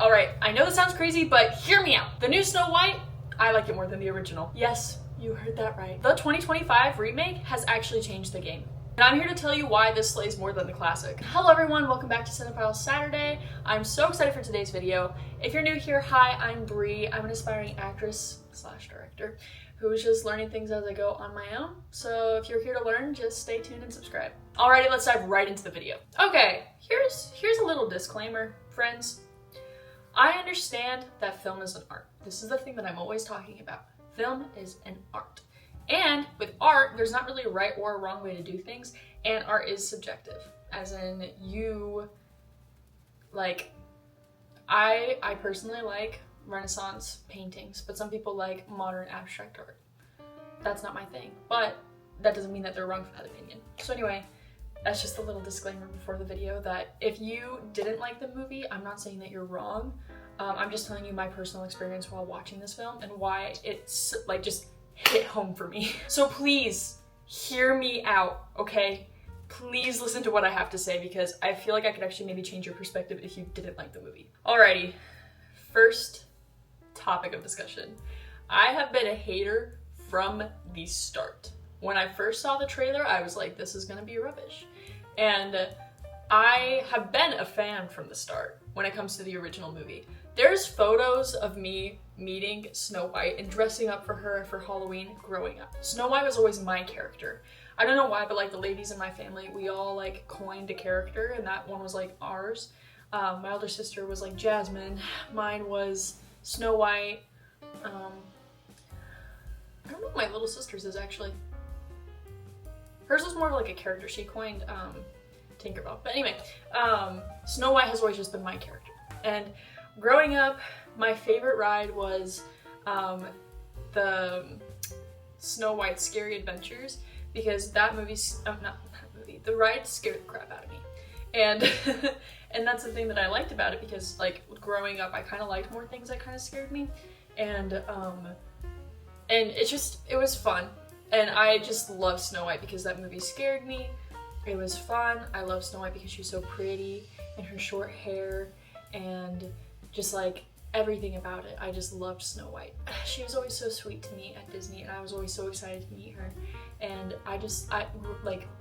Alright, I know this sounds crazy, but hear me out. The new Snow White, I like it more than the original. Yes, you heard that right. The 2025 remake has actually changed the game. And I'm here to tell you why this slays more than the classic. Hello everyone, welcome back to Cinephile Saturday. I'm so excited for today's video. If you're new here, hi, I'm Bree. I'm an aspiring actress / director who is just learning things as I go on my own. So if you're here to learn, just stay tuned and subscribe. Alrighty, let's dive right into the video. Okay, here's a little disclaimer, friends. I understand that film is an art. This is the thing that I'm always talking about. Film is an art. And with art, there's not really a right or a wrong way to do things, and art is subjective. As in, I personally like Renaissance paintings, but some people like modern abstract art. That's not my thing, but that doesn't mean that they're wrong for that opinion. So anyway, that's just a little disclaimer before the video that if you didn't like the movie, I'm not saying that you're wrong. I'm just telling you my personal experience while watching this film and why it's like just hit home for me. So please hear me out, okay? Please listen to what I have to say because I feel like I could actually maybe change your perspective if you didn't like the movie. Alrighty, first topic of discussion. I have been a hater from the start. When I first saw the trailer, I was like, this is gonna be rubbish. And I have been a fan from the start when it comes to the original movie. There's photos of me meeting Snow White and dressing up for her for Halloween growing up. Snow White was always my character. I don't know why, but like the ladies in my family, we all like coined a character and that one was like ours. My older sister was like Jasmine. Mine was Snow White. I don't know what my little sister's is actually. Hers was more of like a character she coined, Tinkerbell. But anyway, Snow White has always just been my character. And growing up, my favorite ride was the Snow White Scary Adventures because that the ride scared the crap out of me. And and that's the thing that I liked about it because like growing up, I kind of liked more things that kind of scared me. And it was fun. And I just love Snow White because that movie scared me. It was fun. I love Snow White because she's so pretty and her short hair and just like everything about it. I just loved Snow White. She was always so sweet to me at Disney and I was always so excited to meet her. And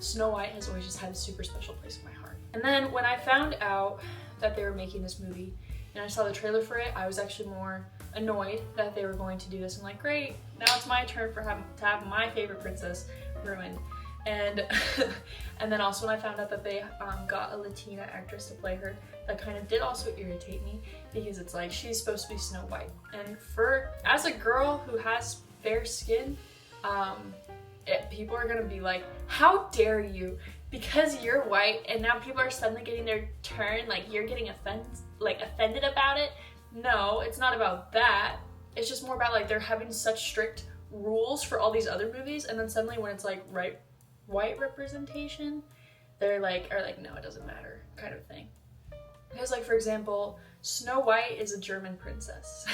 Snow White has always just had a super special place in my heart. And then when I found out that they were making this movie and I saw the trailer for it, I was actually more annoyed that they were going to do this. I'm like, great, now it's my turn to have my favorite princess ruined. And and then also when I found out that they got a Latina actress to play her, that kind of did also irritate me because it's like she's supposed to be Snow White. And as a girl who has fair skin, people are gonna be like, how dare you? Because you're white and now people are suddenly getting their turn, like you're getting offended about it. No, it's not about that. It's just more about like they're having such strict rules for all these other movies and then suddenly when it's like white representation, they're like, no, it doesn't matter kind of thing. Because like for example, Snow White is a German princess.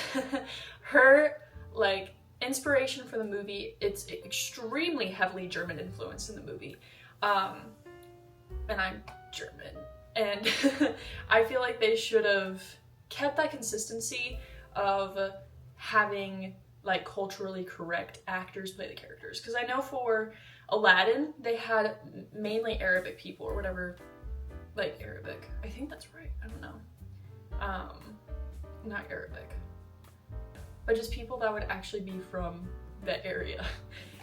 Her like inspiration for the movie, it's extremely heavily German influenced in the movie. And I'm German. And I feel like they should have kept that consistency of having like culturally correct actors play the characters. Because I know for Aladdin, they had mainly Arabic people or whatever, like Arabic. I think that's right. I don't know. Not Arabic. But just people that would actually be from that area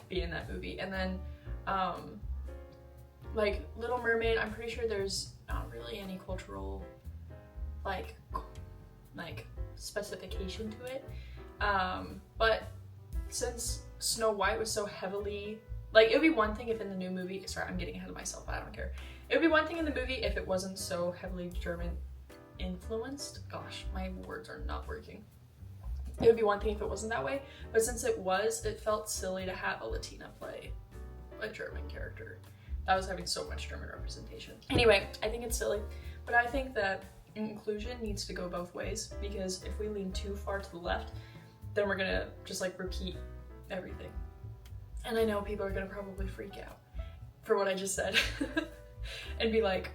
be in that movie. And then like Little Mermaid, I'm pretty sure there's not really any cultural like specification to it. But since Snow White was so heavily, like it would be one thing if in the new movie, sorry, I'm getting ahead of myself, I don't care. It would be one thing in the movie if it wasn't so heavily German influenced. Gosh, my words are not working. It would be one thing if it wasn't that way, but since it was, it felt silly to have a Latina play a German character that was having so much German representation. Anyway, I think it's silly, but I think that inclusion needs to go both ways because if we lean too far to the left, then we're gonna just like repeat everything. And I know people are gonna probably freak out for what I just said and be like,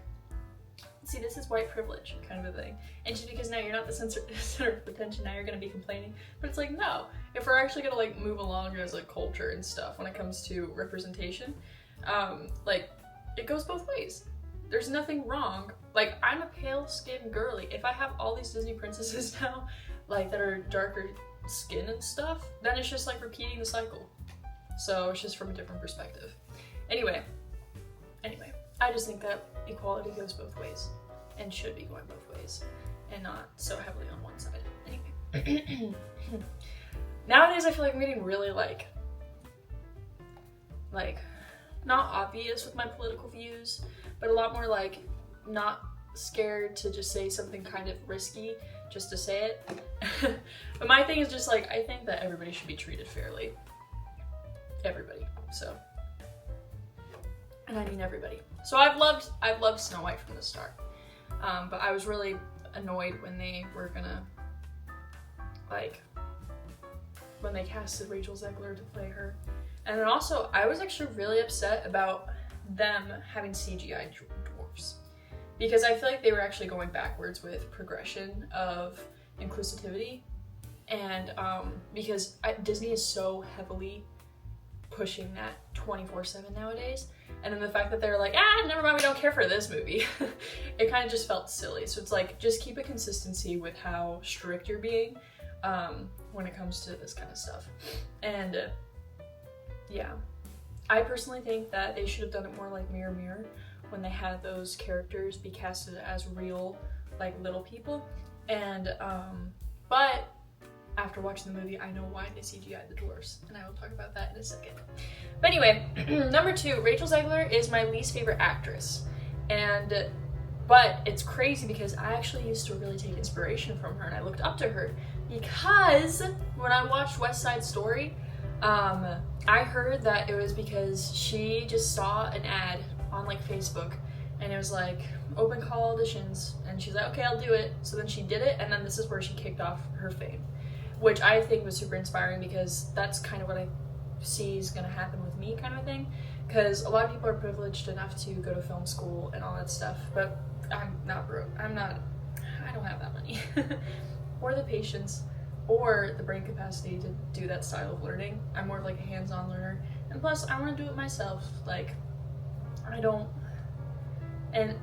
see, this is white privilege kind of a thing. And just because now you're not the center of attention, now you're gonna be complaining. But it's like, no, if we're actually gonna like move along as a culture and stuff when it comes to representation, like it goes both ways. There's nothing wrong. Like, I'm a pale-skinned girly. If I have all these Disney princesses now, like, that are darker skin and stuff, then it's just like repeating the cycle. So it's just from a different perspective. Anyway, I just think that equality goes both ways and should be going both ways and not so heavily on one side. Anyway. Nowadays I feel like I'm getting really like not obvious with my political views, but a lot more like not scared to just say something kind of risky just to say it. But my thing is just like, I think that everybody should be treated fairly. Everybody. So, and I mean everybody. So I've loved Snow White from the start. But I was really annoyed when they were gonna, like, when they casted Rachel Ziggler to play her. And then also, I was actually really upset about them having CGI dwarfs. Because I feel like they were actually going backwards with progression of inclusivity. And because Disney is so heavily pushing that 24/7 nowadays. And then the fact that they're like, never mind, we don't care for this movie. It kind of just felt silly. So it's like, just keep a consistency with how strict you're being when it comes to this kind of stuff. And yeah, I personally think that they should have done it more like Mirror Mirror, when they had those characters be casted as real, like, little people. And but after watching the movie, I know why they CGI'd the dwarfs, and I will talk about that in a second. But anyway, number 2, Rachel Ziegler is my least favorite actress. But it's crazy because I actually used to really take inspiration from her, and I looked up to her because when I watched West Side Story, I heard that it was because she just saw an ad on like Facebook, and it was like open call auditions, and she's like, okay, I'll do it. So then she did it, and then this is where she kicked off her fame, which I think was super inspiring because that's kind of what I see is gonna happen with me, kind of thing. Because a lot of people are privileged enough to go to film school and all that stuff, but I'm not broke. I don't have that money or the patience or the brain capacity to do that style of learning. I'm more of like a hands-on learner, and plus I want to do it myself. Like, I don't want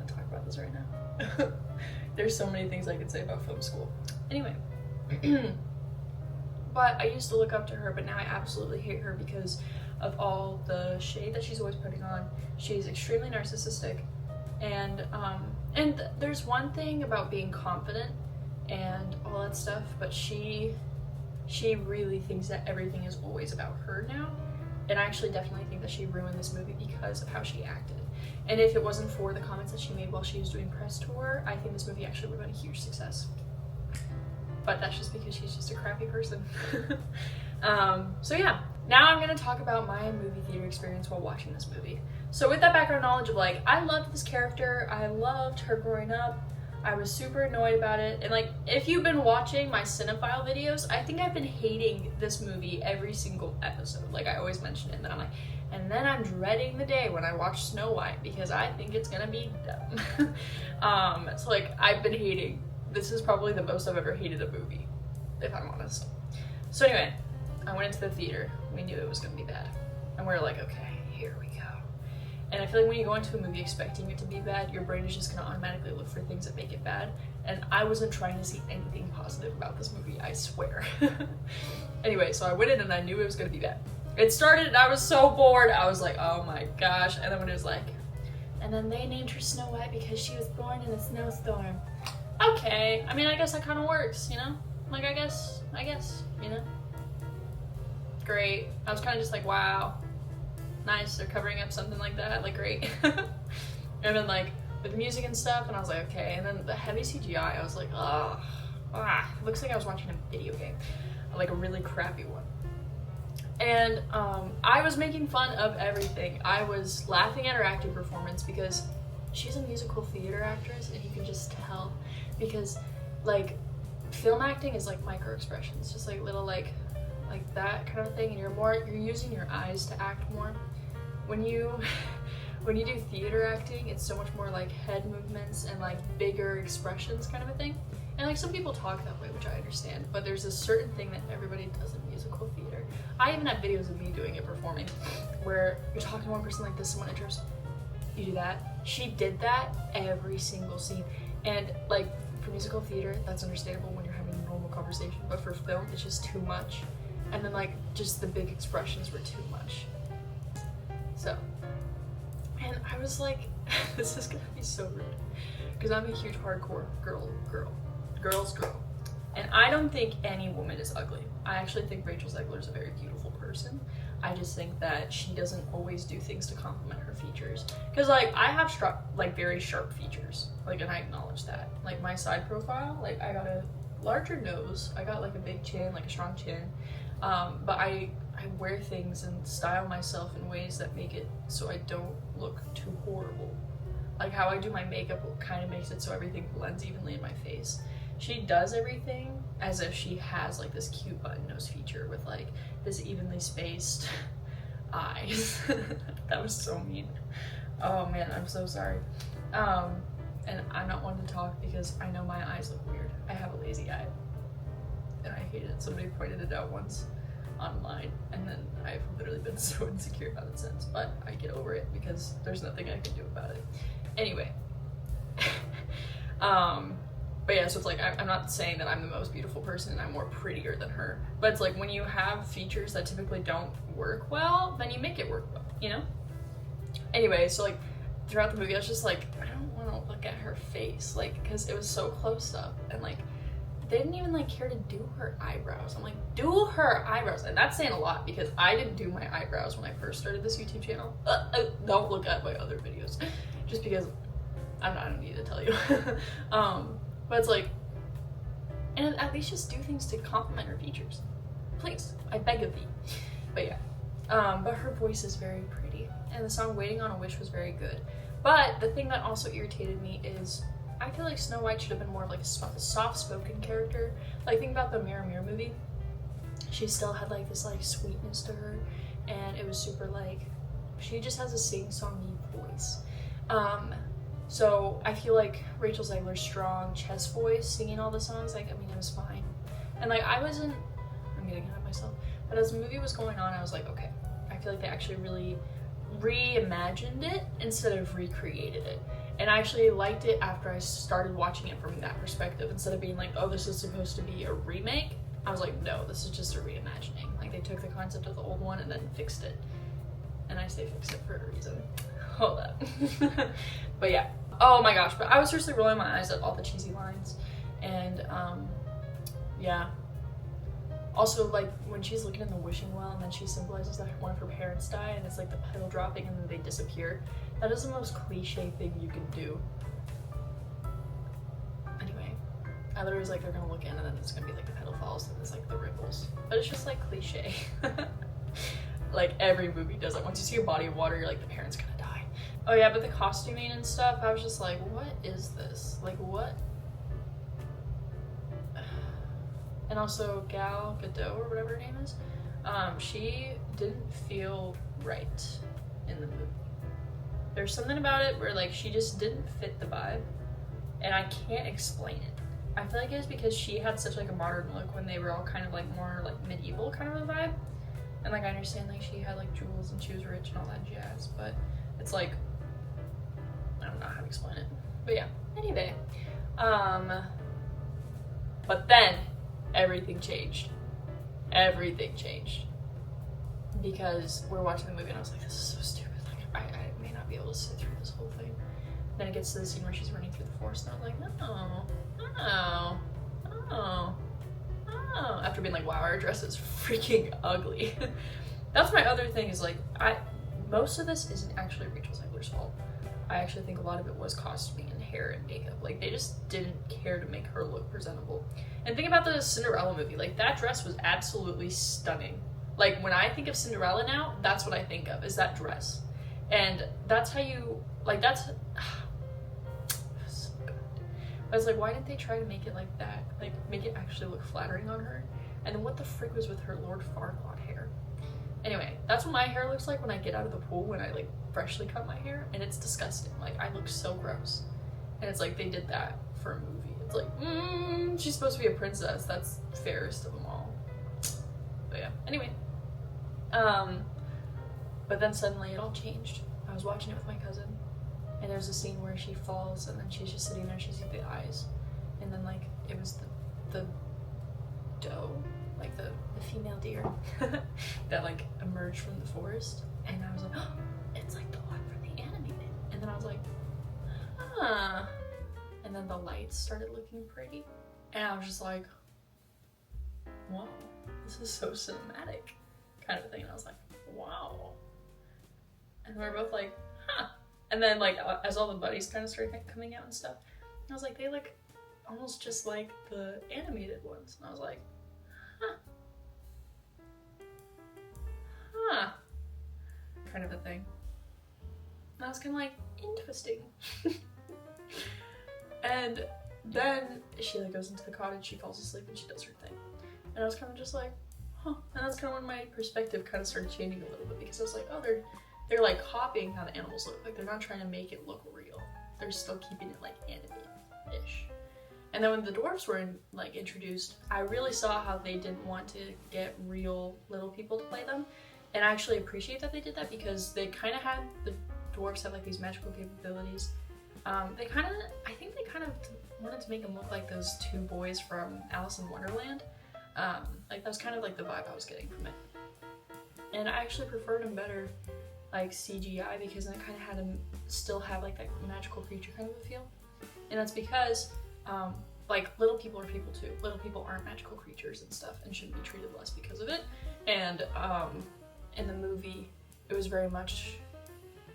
to talk about this right now. There's so many things I could say about film school. Anyway, but I used to look up to her, but now I absolutely hate her because of all the shade that she's always putting on. She's extremely narcissistic, and there's one thing about being confident and all that stuff, but she really thinks that everything is always about her now. And I actually definitely think that she ruined this movie because of how she acted. And if it wasn't for the comments that she made while she was doing press tour, I think this movie actually would have been a huge success. But that's just because she's just a crappy person. So yeah, now I'm gonna talk about my movie theater experience while watching this movie. So with that background knowledge of like, I loved this character, I loved her growing up, I was super annoyed about it, and like, if you've been watching my Cinephile videos, I think I've been hating this movie every single episode. Like, I always mention it, and then I'm like, and then I'm dreading the day when I watch Snow White because I think it's gonna be dumb. So like, I've been hating. This is probably the most I've ever hated a movie, if I'm honest. So anyway, I went into the theater. We knew it was gonna be bad, and we were like, okay, here we go. And I feel like when you go into a movie expecting it to be bad, your brain is just gonna automatically look for things that make it bad. And I wasn't trying to see anything positive about this movie, I swear. Anyway, so I went in and I knew it was gonna be bad. It started and I was so bored. I was like, oh my gosh. And then when it was like, and then they named her Snow White because she was born in a snowstorm. Okay, I mean, I guess that kind of works, you know? Like, I guess, you know? Great. I was kind of just like, wow. Nice, they're covering up something like that, like, great. And then like with the music and stuff, and I was like, okay. And then the heavy CGI, I was like, looks like I was watching a video game, like a really crappy one. And I was making fun of everything. I was laughing at her acting performance because she's a musical theater actress, and you can just tell because like film acting is like micro expressions, just like little like that kind of thing, and you're using your eyes to act more. When when you do theater acting, it's so much more like head movements and like bigger expressions kind of a thing. And like some people talk that way, which I understand, but there's a certain thing that everybody does in musical theater. I even have videos of me doing it, performing, where you're talking to one person like this, someone enters, you do that. She did that every single scene. And like for musical theater, that's understandable when you're having a normal conversation, but for film, it's just too much. And then like just the big expressions were too much. So, and I was like, this is gonna be so rude, because I'm a huge hardcore girls girl. And I don't think any woman is ugly. I actually think Rachel Ziggler is a very beautiful person. I just think that she doesn't always do things to complement her features. Because like I have like very sharp features, like, and I acknowledge that. Like my side profile, like I got a larger nose, I got like a big chin, like a strong chin. But I wear things and style myself in ways that make it so I don't look too horrible. Like how I do my makeup kind of makes it so everything blends evenly in my face. She does everything as if she has like this cute button nose feature with like this evenly spaced eyes. That was so mean. Oh man, I'm so sorry. And I'm not one to talk because I know my eyes look weird. I have a lazy eye. And I hate it. Somebody pointed it out once online, and then I've literally been so insecure about it since, but I get over it because there's nothing I can do about it. Anyway. But yeah, so it's like, I'm not saying that I'm the most beautiful person and I'm more prettier than her, but it's like when you have features that typically don't work well, then you make it work well, you know? Anyway, so like throughout the movie, I was just like, I don't want to look at her face, like, because it was so close up, and like, they didn't even like care to do her eyebrows. I'm like, do her eyebrows. And that's saying a lot because I didn't do my eyebrows when I first started this YouTube channel. Don't look at my other videos just because I don't need to tell you. But it's like, and at least just do things to complement her features. Please, I beg of thee. But yeah, but her voice is very pretty. And the song Waiting on a Wish was very good. But the thing that also irritated me is, I feel like Snow White should have been more of like a soft-spoken character. Like, think about the Mirror Mirror movie. She still had like this like sweetness to her, and it was super like, she just has a sing-songy voice. So I feel like Rachel Ziegler's strong chest voice singing all the songs, like, I mean, it was fine. And like, I'm getting ahead of myself, but as the movie was going on, I was like, okay, I feel like they actually really reimagined it instead of recreated it. And I actually liked it after I started watching it from that perspective. Instead of being like, oh, this is supposed to be a remake, I was like, no, this is just a reimagining. Like, they took the concept of the old one and then fixed it. And I say fixed it for a reason. Hold up. But yeah. Oh my gosh, but I was seriously rolling my eyes at all the cheesy lines. And yeah. Also, like, when she's looking in the wishing well and then she symbolizes that one of her parents die and it's like the petal dropping and then they disappear. That is the most cliche thing you can do. Anyway, I literally was like, they're gonna look in and then it's gonna be like the petal falls and it's like the ripples. But it's just like cliche. Like every movie does it. Once you see a body of water, you're like, the parent's gonna die. Oh yeah, but the costuming and stuff, I was just like, what is this? Like, what? And also Gal Gadot, or whatever her name is, she didn't feel right in the movie. There's something about it where like she just didn't fit the vibe, and I can't explain it. I feel like it was because she had such like a modern look when they were all kind of like more like medieval kind of a vibe. And like I understand like she had like jewels and she was rich and all that jazz, but it's like, I don't know how to explain it. But yeah, anyway. But then everything changed. Everything changed. Because we're watching the movie and I was like, this is so stupid. Like, I may not be able to sit through this whole thing. Then it gets to the scene where she's running through the forest and I was like, oh. After being like, wow, our dress is freaking ugly. That's my other thing is like, most of this isn't actually Rachel Ziegler's fault. I actually think a lot of it was costuming and hair and makeup. Like, they just didn't care to make her look presentable. And think about the Cinderella movie. Like, that dress was absolutely stunning. Like, when I think of Cinderella now, that's what I think of, is that dress. And that's how you, like, that's so good. I was like, why didn't they try to make it like that? Like, make it actually look flattering on her? And then what the frick was with her Lord Farquaad hair? Anyway, that's what my hair looks like when I get out of the pool, when I like freshly cut my hair, and it's disgusting. Like, I look so gross. And it's like they did that for a movie. It's like, she's supposed to be a princess. That's fairest of them all. But yeah, anyway. But then suddenly it all changed. I was watching it with my cousin, and there's a scene where she falls, and then she's just sitting there, and she sees the eyes. And then, like, it was the doe, like the female deer that, like, emerged from the forest. And I was like, oh, it's like the one from the animated. And then I was like, huh. And then the lights started looking pretty. And I was just like, wow, this is so cinematic, kind of a thing. And I was like, wow. And we were both like, huh. And then, like, as all the buddies kind of started coming out and stuff, I was like, they look almost just like the animated ones. And I was like, huh. Huh. Kind of a thing. And I was kind of like, interesting. And then she, like, goes into the cottage, she falls asleep, and she does her thing. And I was kind of just like, huh. And that's kind of when my perspective kind of started changing a little bit, because I was like, oh, they're like copying how the animals look. Like, they're not trying to make it look real. They're still keeping it like animated-ish. And then when the dwarves were introduced, I really saw how they didn't want to get real little people to play them. And I actually appreciate that they did that, because they kind of had, the dwarves have like these magical capabilities. I think they kind of wanted to make them look like those two boys from Alice in Wonderland. Like, that's kind of like the vibe I was getting from it. And I actually preferred them better like CGI, because then it kind of had them still have like that magical creature kind of a feel. And that's because like, little people are people too. Little people aren't magical creatures and stuff, and shouldn't be treated less because of it. And in the movie, it was very much,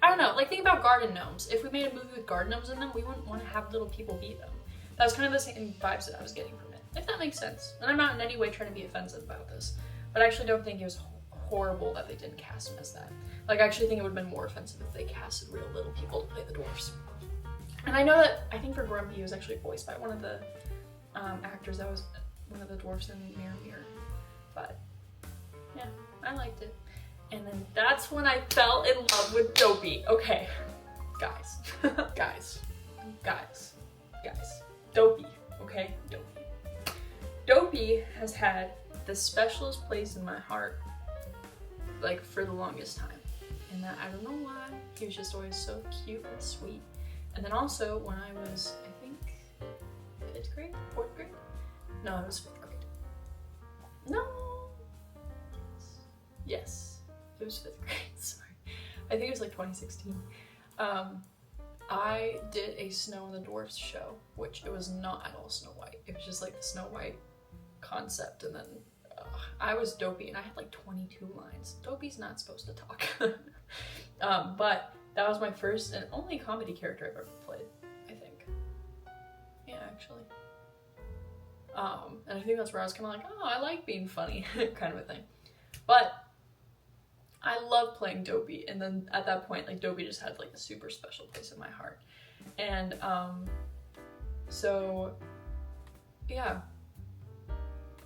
I don't know, like, think about garden gnomes. If we made a movie with garden gnomes in them, we wouldn't want to have little people beat them. That was kind of the same vibes that I was getting from it, if that makes sense. And I'm not in any way trying to be offensive about this, but I actually don't think it was horrible that they didn't cast him as that. Like, I actually think it would have been more offensive if they casted real little people to play the dwarves. And I know that, I think for Grumpy, he was actually voiced by one of the actors that was one of the dwarfs in Mirror Mirror. But, yeah, I liked it. And then that's when I fell in love with Dopey. Okay, guys, guys. Dopey, okay? Dopey. Dopey has had the specialest place in my heart, like, for the longest time. And that, I don't know why, he was just always so cute and sweet. And then also, when I was, I think, 5th grade? 4th grade? No, it was 5th grade. No! Yes. It was 5th grade, sorry. I think it was like 2016. I did a Snow and the Dwarfs show, which it was not at all Snow White. It was just like the Snow White concept, and then I was Dopey, and I had like 22 lines. Dopey's not supposed to talk. But that was my first and only comedy character I've ever played, I think. Yeah, actually. And I think that's where I was kind of like, oh, I like being funny, kind of a thing. But I love playing Dopey, and then at that point, like, Dopey just had like a super special place in my heart. And so yeah.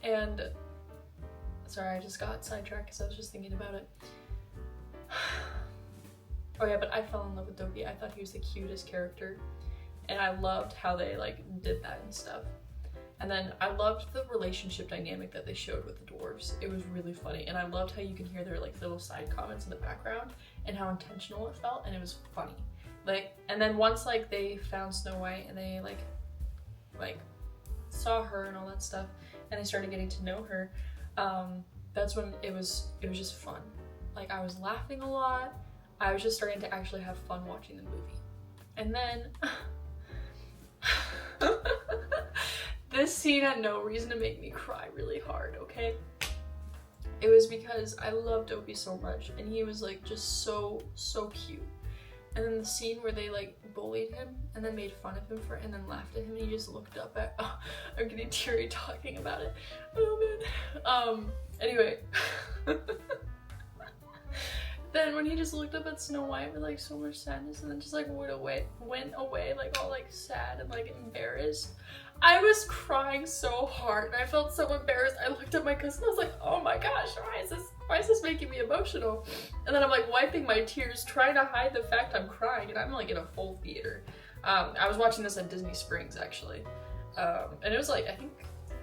And sorry, I just got sidetracked because I was just thinking about it. Oh yeah, but I fell in love with Dopey. I thought he was the cutest character, and I loved how they like did that and stuff. And then I loved the relationship dynamic that they showed with the dwarves. It was really funny, and I loved how you can hear their like little side comments in the background and how intentional it felt, and it was funny. Like, and then once like they found Snow White and they like saw her and all that stuff, and they started getting to know her, that's when it was just fun. Like, I was laughing a lot. I was just starting to actually have fun watching the movie. And then this scene had no reason to make me cry really hard, okay? It was because I loved Dopey so much, and he was like just so cute. And then the scene where they like bullied him and then made fun of him and then laughed at him, and he just looked up at, oh, I'm getting teary talking about it. Oh man. Anyway. Then when he just looked up at Snow White with like so much sadness, and then just like went away like all like sad and like embarrassed. I was crying so hard, and I felt so embarrassed. I looked at my cousin, I was like, oh my gosh, why is this why is this making me emotional? And then I'm like wiping my tears, trying to hide the fact I'm crying, and I'm like in a full theater. I was watching this at Disney Springs actually, and it was like, I think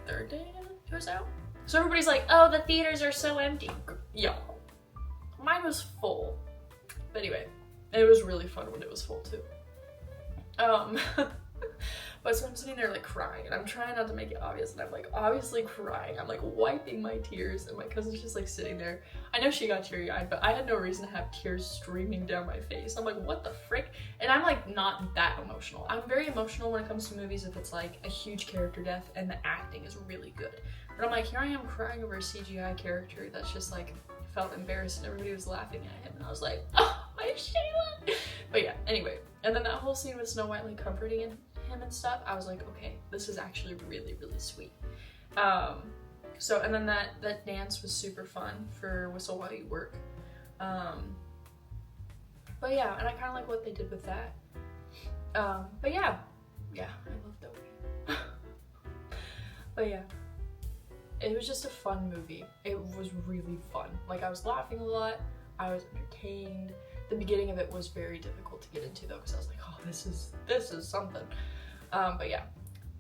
third day it was out. So everybody's like, oh, the theaters are so empty. Yo, mine was full. But anyway, it was really fun when it was full too. But so I'm sitting there like crying, and I'm trying not to make it obvious, and I'm like obviously crying. I'm like wiping my tears, and my cousin's just like sitting there. I know she got teary-eyed, but I had no reason to have tears streaming down my face. I'm like, what the frick? And I'm like not that emotional. I'm very emotional when it comes to movies if it's like a huge character death and the acting is really good. But I'm like, here I am crying over a CGI character that's just like felt embarrassed, and everybody was laughing at him, and I was like, oh, my Shayla. But yeah, anyway. And then that whole scene with Snow White like comforting him and stuff, I was like, okay, this is actually really, really sweet. So, and then that dance was super fun for Whistle While You Work. But yeah, and I kind of like what they did with that. But yeah, I love Dopey. But yeah, it was just a fun movie. It was really fun. Like, I was laughing a lot, I was entertained. The beginning of it was very difficult to get into though, because I was like, oh, this is something. But yeah.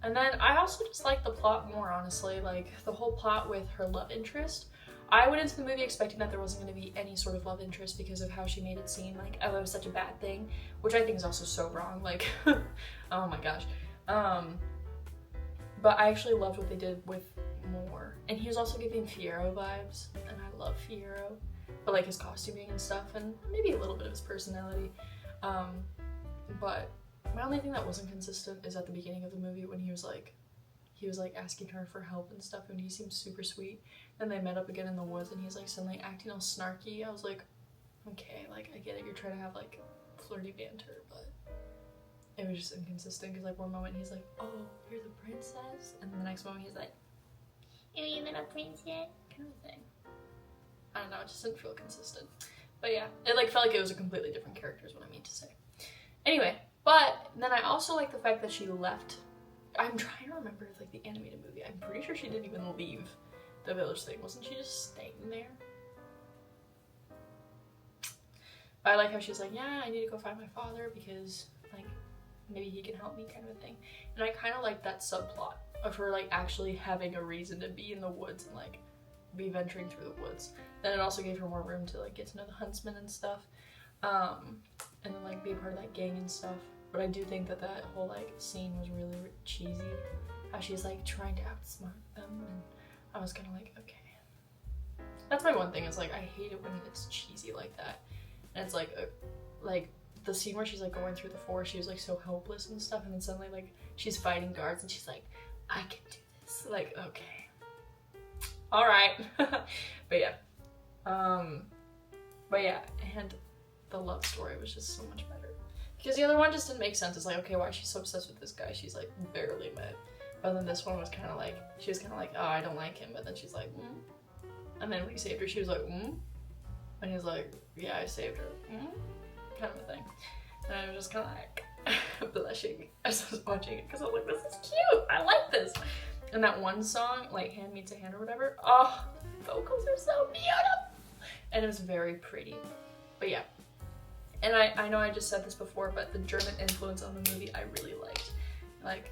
And then I also just like the plot more, honestly. Like, the whole plot with her love interest. I went into the movie expecting that there wasn't going to be any sort of love interest because of how she made it seem like, oh, it was such a bad thing, which I think is also so wrong. Like, oh my gosh. But I actually loved what they did with more. And he was also giving Fiyero vibes, and I love Fiyero. But like his costuming and stuff, and maybe a little bit of his personality. But my only thing that wasn't consistent is at the beginning of the movie when he was like asking her for help and stuff, and he seemed super sweet. Then they met up again in the woods, and he's like suddenly acting all snarky. I was like, okay, like I get it, you're trying to have like flirty banter, but it was just inconsistent because like one moment he's like, oh, you're the princess, and then the next moment he's like, are you even a prince yet? Kind of thing. I don't know, it just didn't feel consistent. But yeah, it like felt like it was a completely different character is what I mean to say. Anyway, but then I also like the fact that she left. I'm trying to remember if like the animated movie, I'm pretty sure she didn't even leave the village thing. Wasn't she just staying there? But I like how she's like, yeah, I need to go find my father because like maybe he can help me kind of a thing. And I kind of like that subplot of her like actually having a reason to be in the woods and like be venturing through the woods. Then it also gave her more room to like get to know the huntsman and stuff, and then like be a part of that gang and stuff. But I do think that that whole like scene was really cheesy, how she's like trying to outsmart them, and I was kind of like, okay. That's my one thing, is like I hate it when it's cheesy like that, and it's like the scene where she's like going through the forest, she was like so helpless and stuff, and then suddenly like she's fighting guards and she's like, I can do this. Like, okay, all right. But yeah, and the love story was just so much better because the other one just didn't make sense. It's like, okay, why is she so obsessed with this guy she's like barely met? But then this one was kind of like, she was kind of like, oh, I don't like him, but then she's like, and then when he saved her, she was like, and he's like, yeah, I saved her, kind of a thing. And I was just kind of like blushing as I was watching it because I was like, this is cute, I like this. And that one song, like Hand Meets a Hand or whatever, oh, the vocals are so beautiful. And it was very pretty. But yeah. And I know I just said this before, but the German influence on the movie I really liked. Like,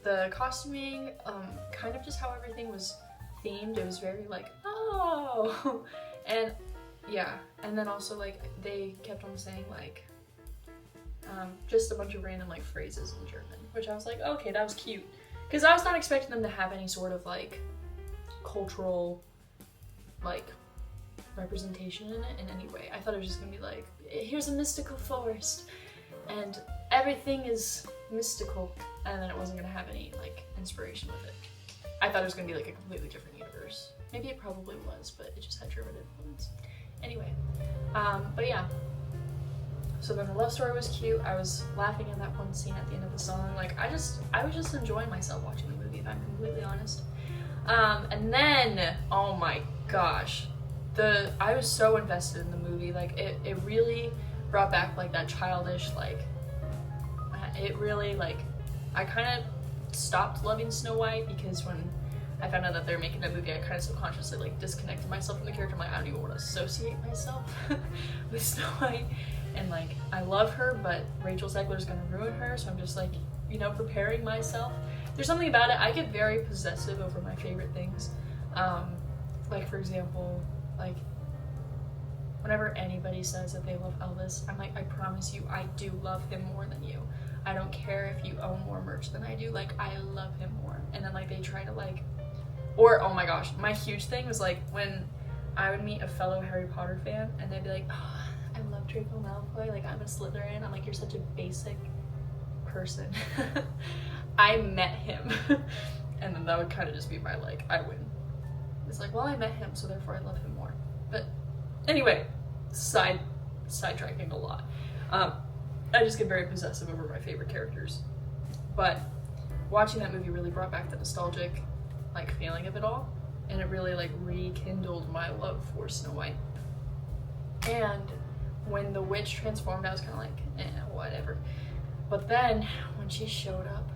the costuming, kind of just how everything was themed. It was very like, oh. And yeah. And then also like they kept on saying like, just a bunch of random like phrases in German, which I was like, okay, that was cute. Because I was not expecting them to have any sort of like cultural like representation in it in any way. I thought it was just gonna be like, here's a mystical forest and everything is mystical, and then it wasn't gonna have any like inspiration with it. I thought it was gonna be like a completely different universe. Maybe it probably was, but it just had German influence. Anyway, but yeah. So then the love story was cute. I was laughing at that one scene at the end of the song. Like, I was just enjoying myself watching the movie, if I'm completely honest. And then, oh my gosh, I was so invested in the movie. Like, it really brought back like that childish, like, it really like, I kind of stopped loving Snow White because when I found out that they're making that movie, I kind of subconsciously like disconnected myself from the character. I'm like, I don't even want to associate myself with Snow White. And like, I love her, but Rachel Zegler's gonna ruin her, so I'm just like, you know, preparing myself. There's something about it, I get very possessive over my favorite things. Like for example, like whenever anybody says that they love Elvis, I'm like, I promise you, I do love him more than you. I don't care if you own more merch than I do, like, I love him more. And then like, they try to like, or oh my gosh, my huge thing was like, when I would meet a fellow Harry Potter fan, and they'd be like, oh, I love Draco Malfoy, like, I'm a Slytherin. I'm like, you're such a basic person. I met him. And then that would kind of just be my like, I win. It's like, well, I met him, so therefore I love him more. But anyway, sidetracking a lot. I just get very possessive over my favorite characters. But watching that movie really brought back the nostalgic like feeling of it all, and it really like rekindled my love for Snow White. And when the witch transformed, I was kind of like, whatever. But then when she showed up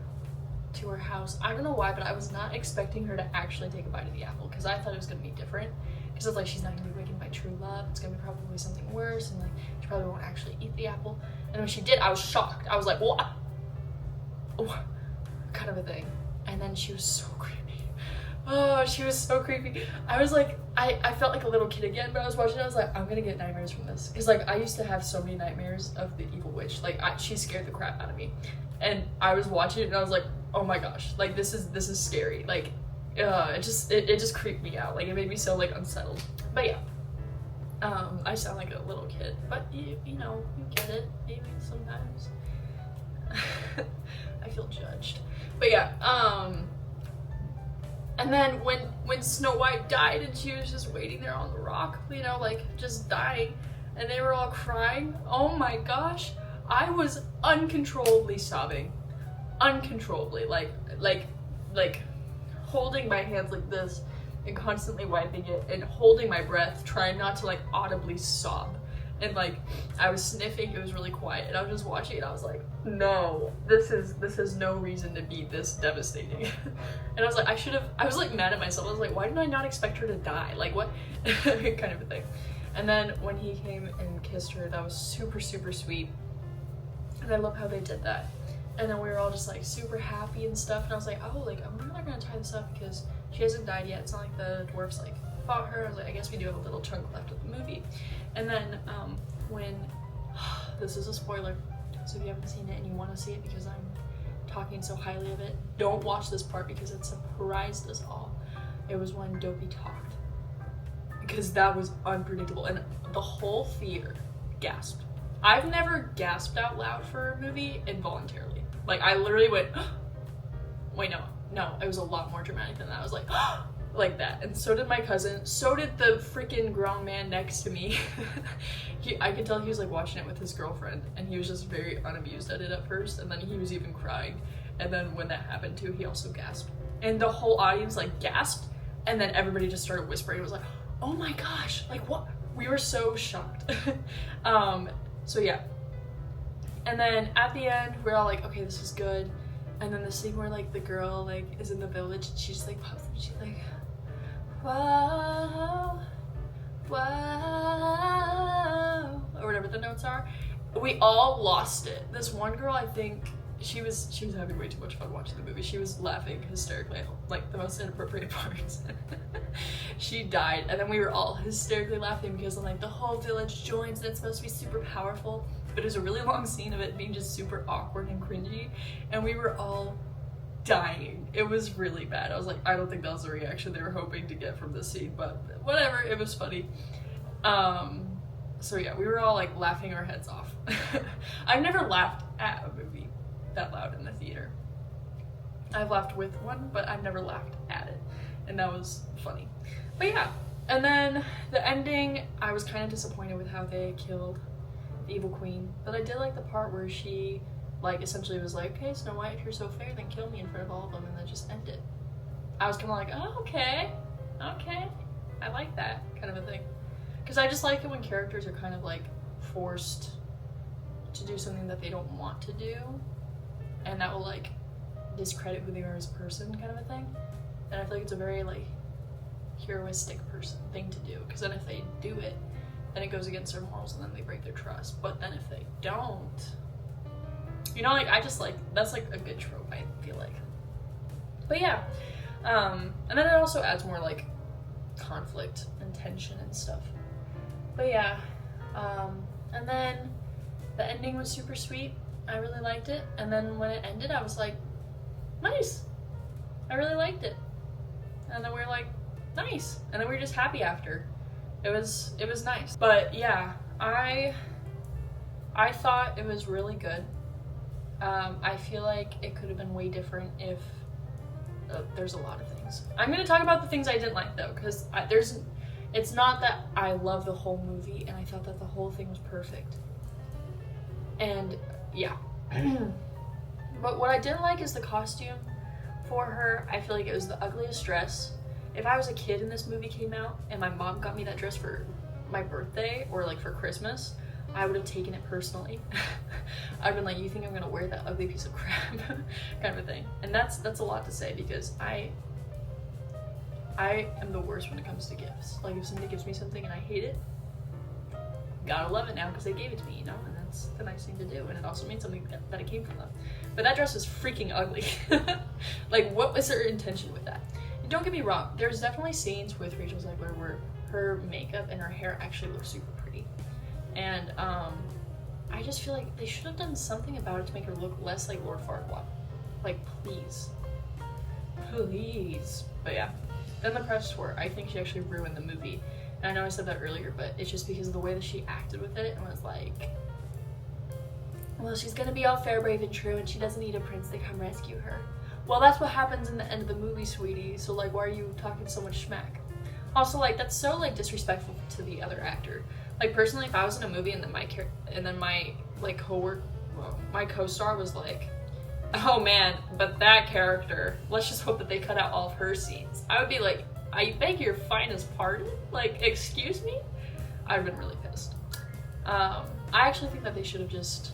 to her house, I don't know why, but I was not expecting her to actually take a bite of the apple, because I thought it was going to be different, because it's like, she's not going to be awakened by true love, it's going to be probably something worse, and like she probably won't actually eat the apple. And when she did, I was shocked. I was like, what? Kind of a thing. And then she was so creepy. Oh, she was so creepy. I was like, I felt like a little kid again, but I was watching it, I was like, I'm gonna get nightmares from this, because like I used to have so many nightmares of the evil witch. Like she scared the crap out of me, and I was watching it and I was like, oh my gosh, like this is scary. Like it just creeped me out. Like it made me so like unsettled. But yeah, I sound like a little kid, but you know, you get it maybe sometimes. I feel judged. But yeah, and then when Snow White died and she was just waiting there on the rock, you know, like just dying, and they were all crying, oh my gosh, I was uncontrollably sobbing. Uncontrollably, like holding my hands like this and constantly wiping it and holding my breath, trying not to like audibly sob. And like I was sniffing, it was really quiet, and I was just watching it. I was like, no, this is no reason to be this devastating. And I was like, I was like mad at myself. I was like, why did I not expect her to die? Like what? Kind of a thing. And then when he came and kissed her, that was super, super sweet. And I love how they did that. And then we were all just like super happy and stuff. And I was like, oh, like I wonder how they're gonna tie this up, because she hasn't died yet. It's not like the dwarfs like fought her. I was like, I guess we do have a little chunk left of the movie. And then when this is a spoiler, so if you haven't seen it and you want to see it because I'm talking so highly of it, don't watch this part because it surprised us all. It was when Dopey talked, because that was unpredictable, and the whole theater gasped. I've never gasped out loud for a movie involuntarily. Like I literally went, wait, no, it was a lot more dramatic than that. I was like, like that. And so did my cousin, so did the freaking grown man next to me. I could tell he was like watching it with his girlfriend, and he was just very unamused at it at first, and then he was even crying. And then when that happened too, he also gasped. And the whole audience like gasped, and then everybody just started whispering. It was like, oh my gosh, like what? We were so shocked. So yeah. And then at the end, we're all like, okay, this is good. And then the scene where like the girl like is in the village, and she's like pops up, she's like, whoa, whoa, or whatever the notes are. We all lost it. This one girl, I think she was having way too much fun watching the movie. She was laughing hysterically at like the most inappropriate parts. She died, and then we were all hysterically laughing because then like the whole village joins, and it's supposed to be super powerful, but it was a really long scene of it being just super awkward and cringy, and we were all dying. It was really bad. I was like, I don't think that was the reaction they were hoping to get from this scene, but whatever, it was funny. So yeah, we were all like laughing our heads off. I've never laughed at a movie that loud in the theater. I've laughed with one, but I've never laughed at it, and that was funny. But yeah, and then the ending, I was kind of disappointed with how they killed the evil queen, but I did like the part where she like essentially was like, okay, Snow White, if you're so fair, then kill me in front of all of them, and then just end it. I was kind of like, oh, okay, I like that kind of a thing, because I just like it when characters are kind of like forced to do something that they don't want to do, and that will like discredit who they are as a person, kind of a thing. And I feel like it's a very like heroistic thing to do, because then if they do it, then it goes against their morals and then they break their trust. But then if they don't, you know, like I just like, that's like a good trope, I feel like. But yeah, and then it also adds more like conflict and tension and stuff. But yeah, and then the ending was super sweet. I really liked it. And then when it ended, I was like, nice. I really liked it. And then we were like, nice. And then we were just happy after. It was nice. But yeah, I thought it was really good. I feel like it could have been way different if there's a lot of things. I'm gonna talk about the things I didn't like though, because it's not that I love the whole movie and I thought that the whole thing was perfect. And yeah. But what I didn't like is the costume for her. I feel like it was the ugliest dress. If I was a kid and this movie came out and my mom got me that dress for my birthday or like for Christmas, I would have taken it personally. I've been like, you think I'm gonna wear that ugly piece of crap kind of a thing. And that's a lot to say, because I am the worst when it comes to gifts. Like if somebody gives me something and I hate it, gotta love it now because they gave it to me, you know, and that's the nice thing to do. And it also means something that it came from them. But that dress was freaking ugly. Like, what was her intention with that? And don't get me wrong, there's definitely scenes with Rachel Ziggler where her makeup and her hair actually look super pretty. And I just feel like they should have done something about it to make her look less like Lord Farquaad. Like, please. Please. But yeah. Then the press tour, I think she actually ruined the movie. And I know I said that earlier, but it's just because of the way that she acted with it and was like, well, she's gonna be all fair, brave, and true, and she doesn't need a prince to come rescue her. Well, that's what happens in the end of the movie, sweetie, so like, why are you talking so much smack? Also, like, that's so like disrespectful to the other actor. Like, personally, if I was in a movie and then my like my co-star was like, oh man, but that character, let's just hope that they cut out all of her scenes, I would be like, I beg your finest pardon? Like, excuse me? I've been really pissed. I actually think that they should have just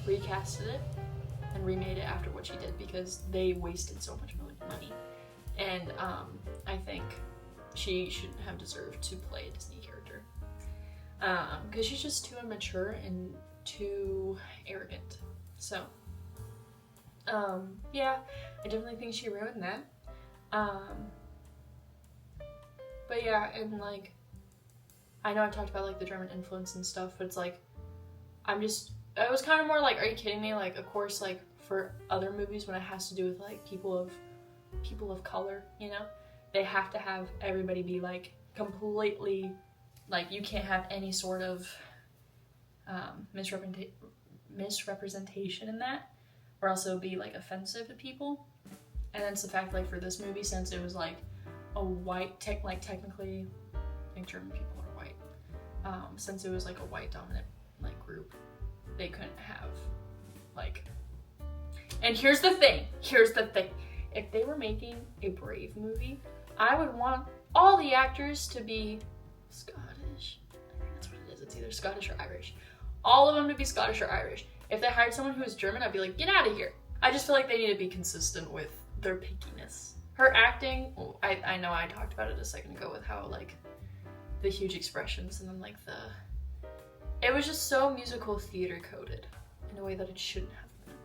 recasted it and remade it after what she did, because they wasted so much money. And I think she shouldn't have deserved to play a Disney character. Because she's just too immature and too arrogant. So, yeah, I definitely think she ruined that. But yeah, and like, I know I talked about like the German influence and stuff, but it's like, it was kind of more like, are you kidding me? Like, of course, like for other movies when it has to do with like people of color, you know, they have to have everybody be like completely, like, you can't have any sort of misrepresentation in that, or else it would be like offensive to people. And it's the fact, like, for this movie, since it was like a white technically, I think German people are white, since it was like a white dominant like group, they couldn't have like, and here's the thing, if they were making a Brave movie, I would want all the actors to be Scottish. I think that's what it is, it's either Scottish or Irish. All of them to be Scottish or Irish. If they hired someone who was German, I'd be like, get out of here. I just feel like they need to be consistent with their pickiness. Her acting, I know I talked about it a second ago with how like the huge expressions and then like it was just so musical theater coded in a way that it shouldn't have been.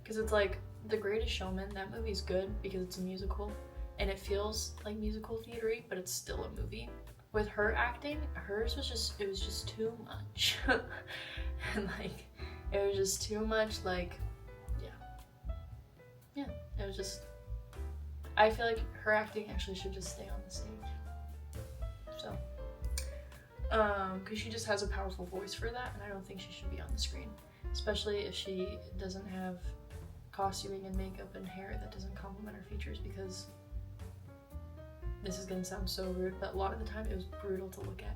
Because it's like The Greatest Showman, that movie's good because it's a musical and it feels like musical theater-y, but it's still a movie. With her acting, hers was just, it was just too much. And like, it was just too much, like, yeah, it was just, I feel like her acting actually should just stay on the stage. So, because she just has a powerful voice for that, and I don't think she should be on the screen. Especially if she doesn't have costuming and makeup and hair that doesn't complement her features, because this is gonna sound so rude, but a lot of the time it was brutal to look at.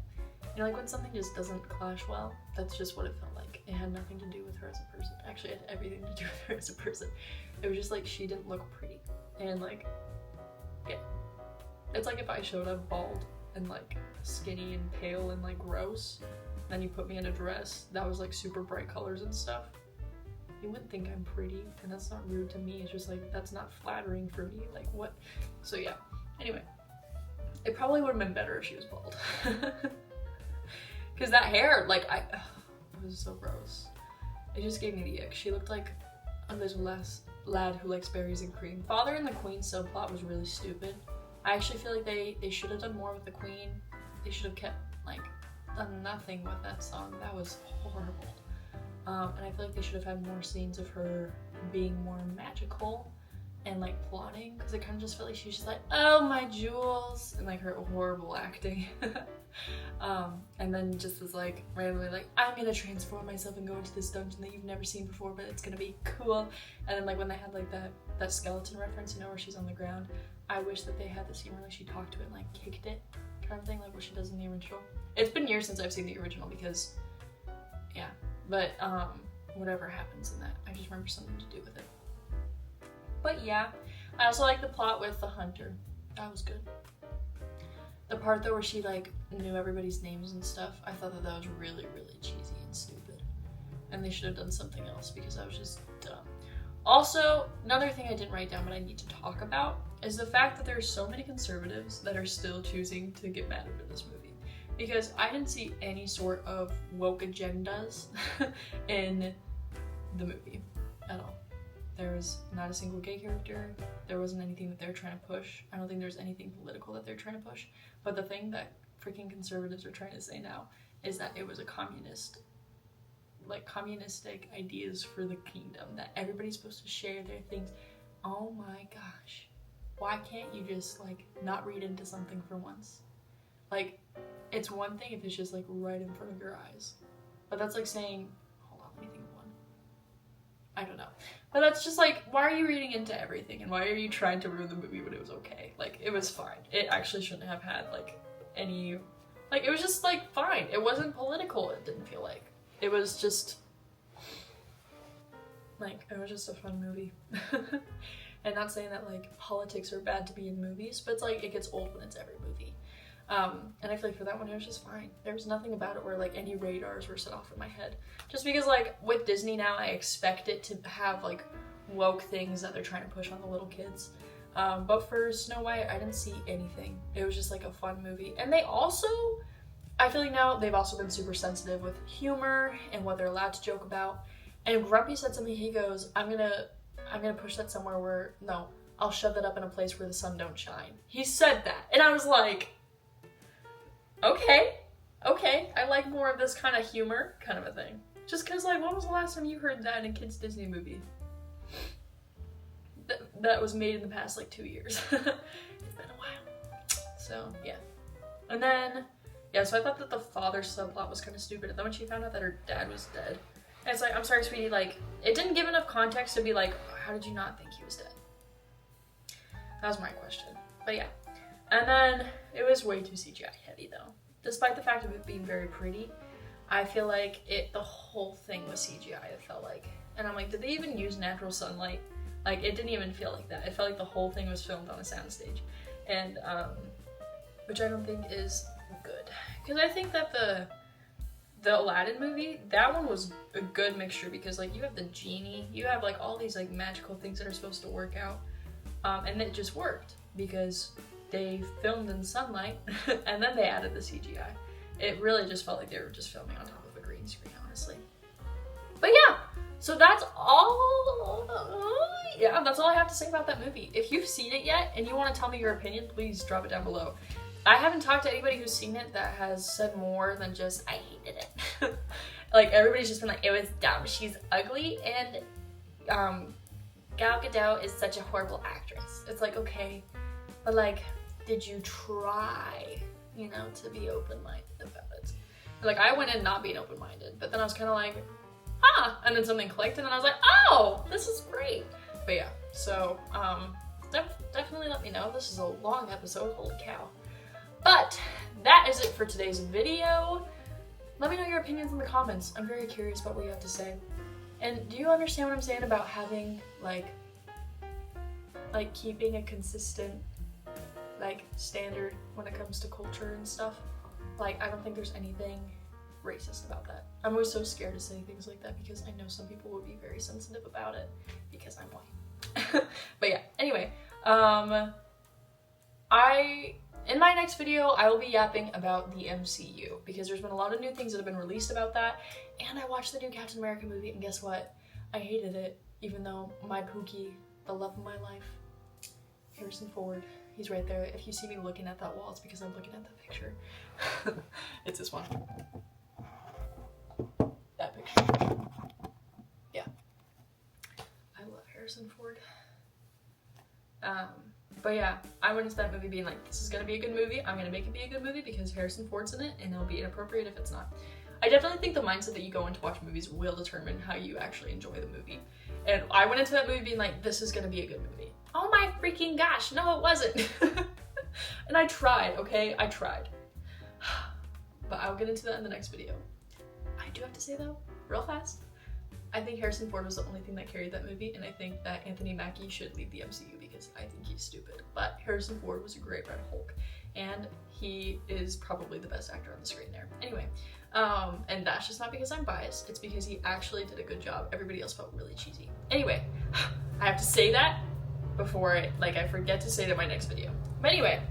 You know, like when something just doesn't clash well, that's just what it felt like. It had nothing to do with her as a person. Actually, it had everything to do with her as a person. It was just like, she didn't look pretty. And like, yeah. It's like if I showed up bald and like skinny and pale and like gross, then you put me in a dress that was like super bright colors and stuff. you wouldn't think I'm pretty, and that's not rude to me. It's just like, that's not flattering for me. Like, what? So yeah. Anyway, it probably would have been better if she was bald. Because that hair, like, it was so gross. It just gave me the ick. She looked like a little lad who likes berries and cream. Father and the Queen subplot was really stupid. I actually feel like they should have done more with the Queen. They should have kept, like, done nothing with that song. That was horrible. And I feel like they should have had more scenes of her being more magical and like plotting, because it kind of just felt like she was just like, oh my jewels, and like her horrible acting. And then just was like randomly like, I'm gonna transform myself and go into this dungeon that you've never seen before, but it's gonna be cool. And then like when they had like that skeleton reference, you know, where she's on the ground, I wish that they had the scene where like she talked to it and like kicked it kind of thing, like what she does in the original. It's been years since I've seen the original because yeah, but whatever happens in that, I just remember something to do with it. But yeah, I also like the plot with the hunter. That was good. The part though where she like knew everybody's names and stuff, I thought that was really, really cheesy and stupid. And they should have done something else because that was just dumb. Also, another thing I didn't write down but I need to talk about is the fact that there's so many conservatives that are still choosing to get mad over this movie. Because I didn't see any sort of woke agendas in the movie at all. There was not a single gay character. There wasn't anything that they're trying to push. I don't think there's anything political that they're trying to push. But the thing that freaking conservatives are trying to say now is that it was a communistic ideas for the kingdom, that everybody's supposed to share their things. Oh my gosh. Why can't you just like not read into something for once? Like, it's one thing if it's just like right in front of your eyes. But that's like saying, hold on, let me think of one. I don't know. But that's just like, why are you reading into everything? And why are you trying to ruin the movie when it was okay? Like, it was fine. It actually shouldn't have had like any, like, it was just like fine. It wasn't political, it didn't feel like. It was just, like, it was just a fun movie. And not saying that like politics are bad to be in movies, but it's like, it gets old when it's every movie. And I feel like for that one, it was just fine. There was nothing about it where like any radars were set off in my head. Just because like with Disney now, I expect it to have like woke things that they're trying to push on the little kids. But for Snow White, I didn't see anything. It was just like a fun movie. And they also, I feel like now they've also been super sensitive with humor and what they're allowed to joke about. And Grumpy said something, he goes, I'm gonna push that somewhere where, no, I'll shove that up in a place where the sun don't shine. He said that. And I was like, okay, I like more of this kind of humor kind of a thing. Just cause like, when was the last time you heard that in a kid's Disney movie? That was made in the past like 2 years. It's been a while. So yeah. And then, yeah, so I thought that the father subplot was kind of stupid. And then when she found out that her dad was dead, and it's like, I'm sorry, sweetie, like, it didn't give enough context to be like, how did you not think he was dead? That was my question. But yeah. And then, it was way too CGI heavy though. Despite the fact of it being very pretty, I feel like the whole thing was CGI, it felt like. And I'm like, did they even use natural sunlight? Like, it didn't even feel like that. It felt like the whole thing was filmed on a soundstage. And, which I don't think is good. Because I think that the Aladdin movie, that one was a good mixture because like you have the genie, you have like all these like magical things that are supposed to work out. And it just worked because they filmed in sunlight and then they added the CGI. It really just felt like they were just filming on top of a green screen, honestly. But yeah, so that's all. Yeah, that's all I have to say about that movie. If you've seen it yet and you want to tell me your opinion, please drop it down below. I haven't talked to anybody who's seen it that has said more than just, I hated it. Like, everybody's just been like, it was dumb, she's ugly, and Gal Gadot is such a horrible actress. It's like, okay, but like, did you try, you know, to be open-minded about it? Like, I went in not being open-minded, but then I was kind of like, and then something clicked, and then I was like, oh, this is great. But yeah, so, definitely let me know. This is a long episode, holy cow. But that is it for today's video. Let me know your opinions in the comments. I'm very curious about what you have to say. And do you understand what I'm saying about having, like keeping a consistent, like, standard when it comes to culture and stuff? Like, I don't think there's anything racist about that. I'm always so scared to say things like that because I know some people will be very sensitive about it because I'm white. But yeah, anyway, in my next video, I will be yapping about the MCU because there's been a lot of new things that have been released about that, and I watched the new Captain America movie, and guess what? I hated it, even though my Pookie, the love of my life, Harrison Ford, he's right there. If you see me looking at that wall, it's because I'm looking at that picture. It's this one. That picture. Yeah. I love Harrison Ford. But yeah, I went into that movie being like, this is gonna be a good movie. I'm gonna make it be a good movie because Harrison Ford's in it, and it'll be inappropriate if it's not. I definitely think the mindset that you go in to watch movies will determine how you actually enjoy the movie. And I went into that movie being like, this is gonna be a good movie. Oh my freaking gosh, no it wasn't. And I tried, okay? I tried. But I'll get into that in the next video. I do have to say though, real fast, I think Harrison Ford was the only thing that carried that movie, and I think that Anthony Mackie should leave the MCU because I think he's stupid. But Harrison Ford was a great Red Hulk, and he is probably the best actor on the screen there. Anyway, and that's just not because I'm biased, it's because he actually did a good job. Everybody else felt really cheesy. Anyway, I have to say that before I forget to say it in my next video. But anyway,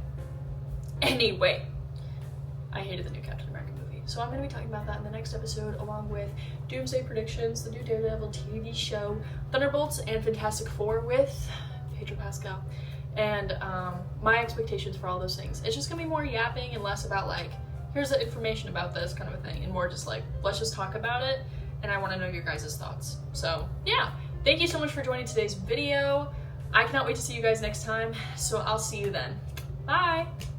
I hated the new Captain America movie. So I'm going to be talking about that in the next episode, along with Doomsday predictions, the new Daredevil TV show, Thunderbolts, and Fantastic Four with Pedro Pascal, and my expectations for all those things. It's just going to be more yapping and less about like, here's the information about this kind of a thing, and more just like, let's just talk about it, and I want to know your guys' thoughts. So yeah, thank you so much for joining today's video. I cannot wait to see you guys next time, so I'll see you then. Bye!